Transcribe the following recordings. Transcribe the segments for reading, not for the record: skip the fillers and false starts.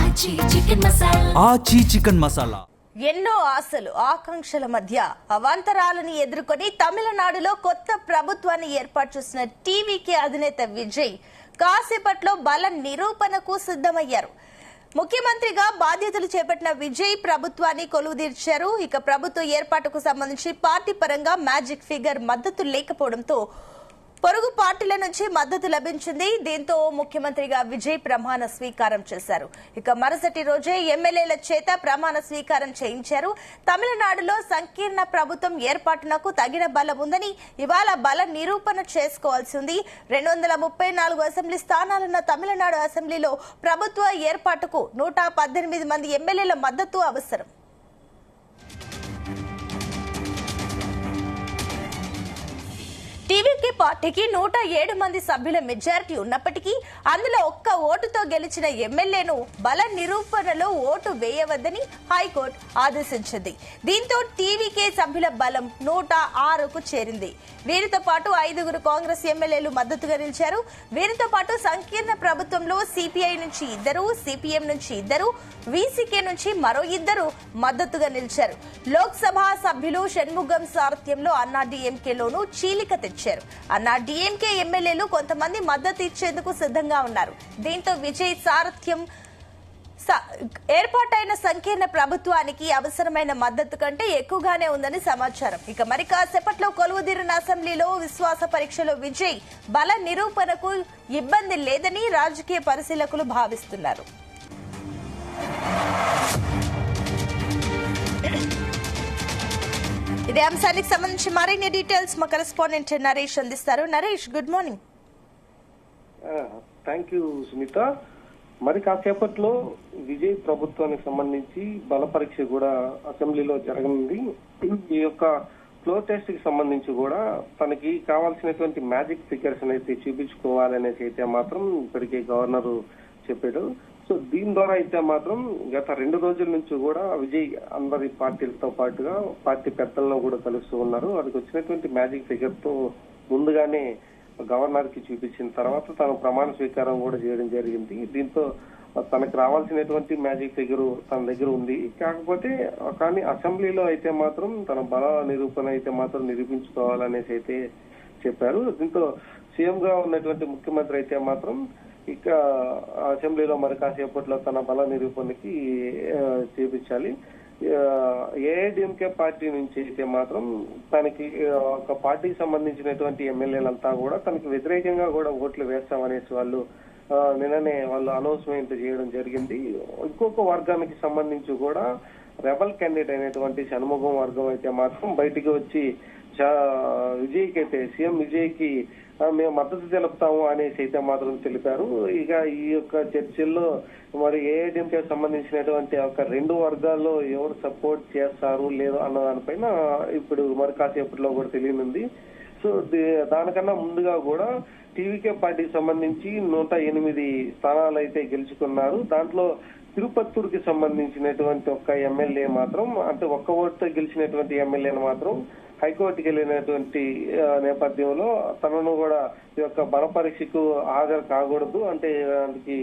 ఆచి చికెన్ మసాలా. ఎన్నో ఆశలు ఆకాంక్షల మధ్య అవాంతరాలను ఎదుర్కొని తమిళనాడులో కొత్త ప్రభుత్వాన్ని ఏర్పాటు చేసిన టీవీకే అధినేత విజయ్ కాసేపట్లో బల నిరూపణకు సిద్ధమయ్యారు. ముఖ్యమంత్రిగా బాధ్యతలు చేపట్టిన విజయ్ ప్రభుత్వాన్ని కొలువుదీర్చారు. ఇక ప్రభుత్వ ఏర్పాటుకు సంబంధించి పార్టీ పరంగా మ్యాజిక్ ఫిగర్ మద్దతు లేకపోవడంతో పొరుగు పార్టీల నుంచి మద్దతు లభించింది. దీంతో ముఖ్యమంత్రిగా విజయ్ ప్రమాణ స్వీకారం చేశారు. ఇక మరుసటి రోజే ఎమ్మెల్యేల చేత ప్రమాణ స్వీకారం చేయించారు. తమిళనాడులో సంకీర్ణ ప్రభుత్వం ఏర్పాటునకు తగిన బలం ఉందని ఇవాళ బల నిరూపణ చేసుకోవాల్సి ఉంది. 234 అసెంబ్లీ స్థానాలున్న తమిళనాడు అసెంబ్లీలో ప్రభుత్వ ఏర్పాటుకు 118 మంది ఎమ్మెల్యేల మద్దతు అవసరం. టీవీకే పార్టీకి 107 మంది సభ్యుల మెజారిటీ ఉన్నప్పటికీ అందులో ఒక్క ఓటుతో గెలిచిన ఎమ్మెల్యేను బల నిరూపణలో ఓటు వేయవద్దని హైకోర్టు ఆదేశించింది. దీంతో టీవీకే సభ్యుల బలం 106కు చేరింది. వీరితో పాటు 5 కాంగ్రెస్ ఎమ్మెల్యేలు మద్దతుగా నిలిచారు. వీరితో పాటు సంకీర్ణ ప్రభుత్వంలో సిపిఐ నుంచి 2, సిపిఎం నుంచి 2, వీసీకే నుంచి మరో 2 మద్దతుగా నిలిచారు. లోక్సభ సభ్యులు షణ్ముగం సారథ్యంలో అన్నాడీఎంకేలోనూ చీలిక తెచ్చారు. అన్నాడీఎంకే ఎమ్మెల్యేలు కొంతమంది మద్దతు ఇచ్చేందుకు సిద్ధంగా ఉన్నారు. దీంతో విజయ్ సారథ్యం ఏర్పాటైన సంకీర్ణ ప్రభుత్వానికి అవసరమైన మద్దతు కంటే ఎక్కువగానే ఉందని సమాచారం. ఇక మరి కాసేపట్లో కొలువుదీరిన అసెంబ్లీలో విశ్వాస పరీక్షలో విజయ్ బల నిరూపణకు ఇబ్బంది లేదని రాజకీయ పరిశీలకులు భావిస్తున్నారు. ఇదే అంశానికి సంబంధించి మరిన్ని డీటెయిల్స్ మా కరెస్పాండెంట్ నరేష్ అందిస్తారు. Naresh, good morning. Thank you Sunitha. మరి కాసేపట్లో విజయ్ ప్రభుత్వానికి సంబంధించి బల పరీక్ష కూడా అసెంబ్లీలో జరగనుంది. ఈ యొక్క ఫ్లోర్ టెస్ట్ కి సంబంధించి కూడా తనకి కావాల్సినటువంటి మ్యాజిక్ ఫిగర్స్ అయితే చూపించుకోవాలనేసి అయితే మాత్రం ఇప్పటికే గవర్నర్ చెప్పాడు. సో దీని ద్వారా అయితే మాత్రం గత 2 రోజుల నుంచి కూడా విజయ్ అందరి పార్టీలతో పాటుగా పార్టీ పెద్దలను కూడా కలుస్తూ ఉన్నారు. వారికి వచ్చినటువంటి మ్యాజిక్ ఫిగర్ తో ముందుగానే గవర్నర్ కి చూపించిన తర్వాత తను ప్రమాణ స్వీకారం కూడా చేయడం జరిగింది. దీంతో తనకు రావాల్సినటువంటి మ్యాజిక్ ఫిగర్ తన దగ్గర ఉంది. కాకపోతే కానీ అసెంబ్లీలో అయితే మాత్రం తన బల నిరూపణ అయితే మాత్రం నిరూపించుకోవాలనేసి అయితే చెప్పారు. దీంతో సీఎం గా ఉన్నటువంటి ముఖ్యమంత్రి అయితే మాత్రం ఇక అసెంబ్లీలో మరి కాసేపట్లో తన బల నిరూపణకి చేపించాలి. ఏఐడిఎంకే పార్టీ నుంచి అయితే మాత్రం తనకి ఒక పార్టీకి సంబంధించినటువంటి ఎమ్మెల్యేలంతా కూడా తనకి వ్యతిరేకంగా కూడా ఓట్లు వేస్తామనేసి వాళ్ళు నిన్ననే వాళ్ళు అనౌన్స్మెంట్ చేయడం జరిగింది. ఇంకొక వర్గానికి సంబంధించి కూడా రెబల్ క్యాండిడేట్ అయినటువంటి షణ్ముగం వర్గం అయితే మాత్రం బయటికి వచ్చి విజయ్కి అయితే సీఎం విజయ్కి మేము మద్దతు తెలుపుతాము అనేసి అయితే మాత్రం తెలిపారు. ఇక ఈ యొక్క చర్చల్లో మరి ఏఐడిఎంకే సంబంధించినటువంటి ఒక 2 వర్గాల్లో ఎవరు సపోర్ట్ చేస్తారు లేదు అన్న దానిపైన ఇప్పుడు మరి కాసేపట్లో కూడా తెలియనుంది. సో దానికన్నా ముందుగా కూడా టీవీకే పార్టీకి సంబంధించి 108 స్థానాలు అయితే గెలుచుకున్నారు. దాంట్లో తిరుపత్తూరుకి సంబంధించినటువంటి ఒక్క ఎమ్మెల్యే మాత్రం అంటే ఒక్క ఓటుతో గెలిచినటువంటి ఎమ్మెల్యేను మాత్రం హైకోర్టుకి వెళ్ళినటువంటి నేపథ్యంలో తనను కూడా ఈ యొక్క బల పరీక్షకు హాజరు కాకూడదు అంటే దానికి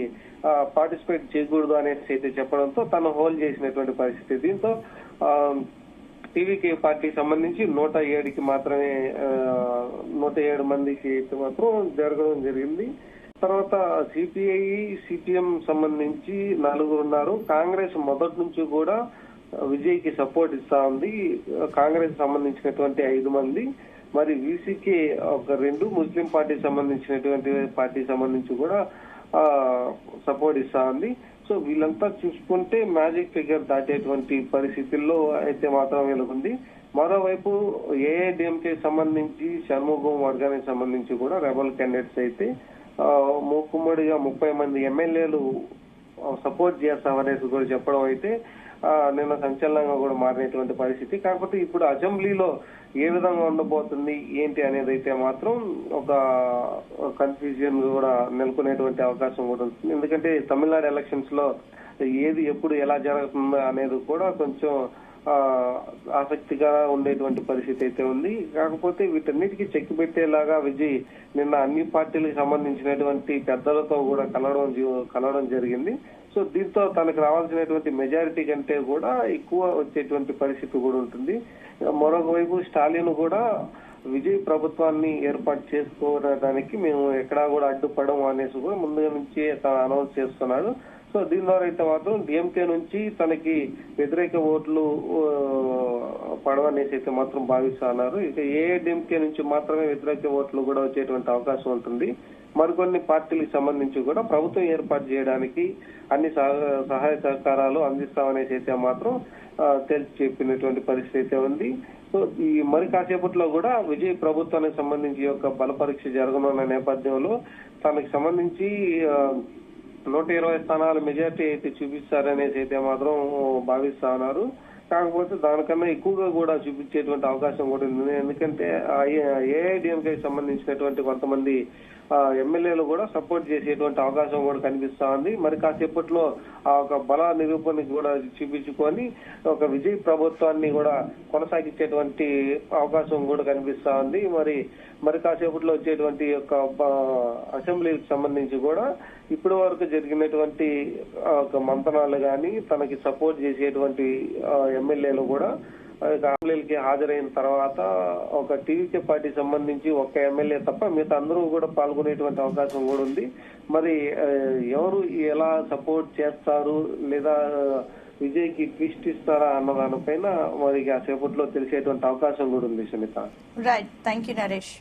పార్టిసిపేట్ చేయకూడదు అనేసి అయితే చెప్పడంతో తను హోల్డ్ చేసినటువంటి పరిస్థితి. దీంతో టీవీకే పార్టీకి సంబంధించి 107కి మాత్రమే 107 మందికి అయితే మాత్రం జరగడం జరిగింది. తర్వాత సిపిఐ సిపిఎం సంబంధించి 4 ఉన్నారు. కాంగ్రెస్ మొదటి నుంచి కూడా విజయ్ కి సపోర్ట్ ఇస్తా ఉంది. కాంగ్రెస్ సంబంధించినటువంటి 5 మంది, మరి వీసీకే ఒక 2, ముస్లిం పార్టీకి సంబంధించినటువంటి పార్టీకి సంబంధించి కూడా సపోర్ట్ ఇస్తా ఉంది. సో వీళ్ళంతా చూసుకుంటే మ్యాజిక్ ఫిగర్ దాటేటువంటి పరిస్థితుల్లో అయితే మాత్రం వీళ్ళకుంది. మరోవైపు ఏఐడిఎంకే సంబంధించి షణ్ముగం వర్గానికి సంబంధించి కూడా రెబల్ క్యాండిడేట్స్ అయితే మూకుమ్మడిగా 30 మంది ఎమ్మెల్యేలు సపోర్ట్ చేస్తామనేసి కూడా చెప్పడం అయితే నిన్న సంచలనంగా కూడా మారినటువంటి పరిస్థితి. కాకపోతే ఇప్పుడు అసెంబ్లీలో ఏ విధంగా ఉండబోతుంది ఏంటి అనేది అయితే మాత్రం ఒక కన్ఫ్యూజన్ కూడా నెలకొనేటువంటి అవకాశం కూడా ఉంటుంది. ఎందుకంటే తమిళనాడు ఎలక్షన్స్ లో ఏది ఎప్పుడు ఎలా జరుగుతుందో అనేది కూడా కొంచెం ఆసక్తిగా ఉండేటువంటి పరిస్థితి అయితే ఉంది. కాకపోతే వీటన్నిటికీ చెక్ పెట్టేలాగా విజయ్ నిన్న అన్ని పార్టీలకు సంబంధించినటువంటి పెద్దలతో కూడా కలవడం జరిగింది. సో దీంతో తనకు రావాల్సినటువంటి మెజారిటీ కంటే కూడా ఎక్కువ వచ్చేటువంటి పరిస్థితి కూడా ఉంటుంది. మరొక వైపు స్టాలిన్ కూడా విజయ్ ప్రభుత్వాన్ని ఏర్పాటు చేసుకోవడానికి మేము ఎక్కడా కూడా అడ్డుపడం అనేసి కూడా ముందుగా నుంచి అనౌన్స్ చేస్తున్నాడు. సో దీని ద్వారా అయితే మాత్రం డిఎంకే నుంచి తనకి వ్యతిరేక ఓట్లు పడవనేసి అయితే మాత్రం భావిస్తున్నారు. ఇక ఏఐడిఎంకే నుంచి మాత్రమే వ్యతిరేక ఓట్లు కూడా వచ్చేటువంటి అవకాశం ఉంటుంది. మరికొన్ని పార్టీలకు సంబంధించి కూడా ప్రభుత్వం ఏర్పాటు చేయడానికి అన్ని సహాయ సహకారాలు అందిస్తామనేసి అయితే మాత్రం తెలిసి చెప్పినటువంటి పరిస్థితి అయితే ఉంది. సో ఈ మరి కాసేపట్లో కూడా విజయ్ ప్రభుత్వానికి సంబంధించి యొక్క బల పరీక్ష జరగనున్న నేపథ్యంలో తనకి సంబంధించి 120 స్థానాల మెజార్టీ అయితే చూపిస్తారనేసి అయితే మాత్రం భావిస్తా ఉన్నారు. కాకపోతే దానికన్నా ఎక్కువగా కూడా చూపించేటువంటి అవకాశం కూడా ఉంది. ఎందుకంటే ఏఐడిఎంకే సంబంధించినటువంటి కొంతమంది ఎమ్మెల్యేలు కూడా సపోర్ట్ చేసేటువంటి అవకాశం కూడా కనిపిస్తా ఉంది. మరి కాసేపట్లో ఆ ఒక బల నిరూపణకి కూడా చూపించుకొని ఒక విజయ్ ప్రభుత్వాన్ని కూడా కొనసాగించేటువంటి అవకాశం కూడా కనిపిస్తా ఉంది. మరి కాసేపట్లో వచ్చేటువంటి యొక్క అసెంబ్లీకి సంబంధించి కూడా ఇప్పటి వరకు జరిగినటువంటి ఒక మంతనాలు గాని తనకి సపోర్ట్ చేసేటువంటి ఎమ్మెల్యేలు కూడా అసెంబ్లీకి హాజరైన తర్వాత ఒక టీవీకే పార్టీ సంబంధించి ఒక్క ఎమ్మెల్యే తప్ప మిగతా అందరూ కూడా పాల్గొనేటువంటి అవకాశం కూడా ఉంది. మరి ఎవరు ఎలా సపోర్ట్ చేస్తారు లేదా విజయ్ కి ట్విస్ట్ ఇస్తారా అన్న దానిపైన మరి కాసేపట్లో తెలిసేటువంటి అవకాశం కూడా ఉంది Sunitha. Right, thank you Naresh.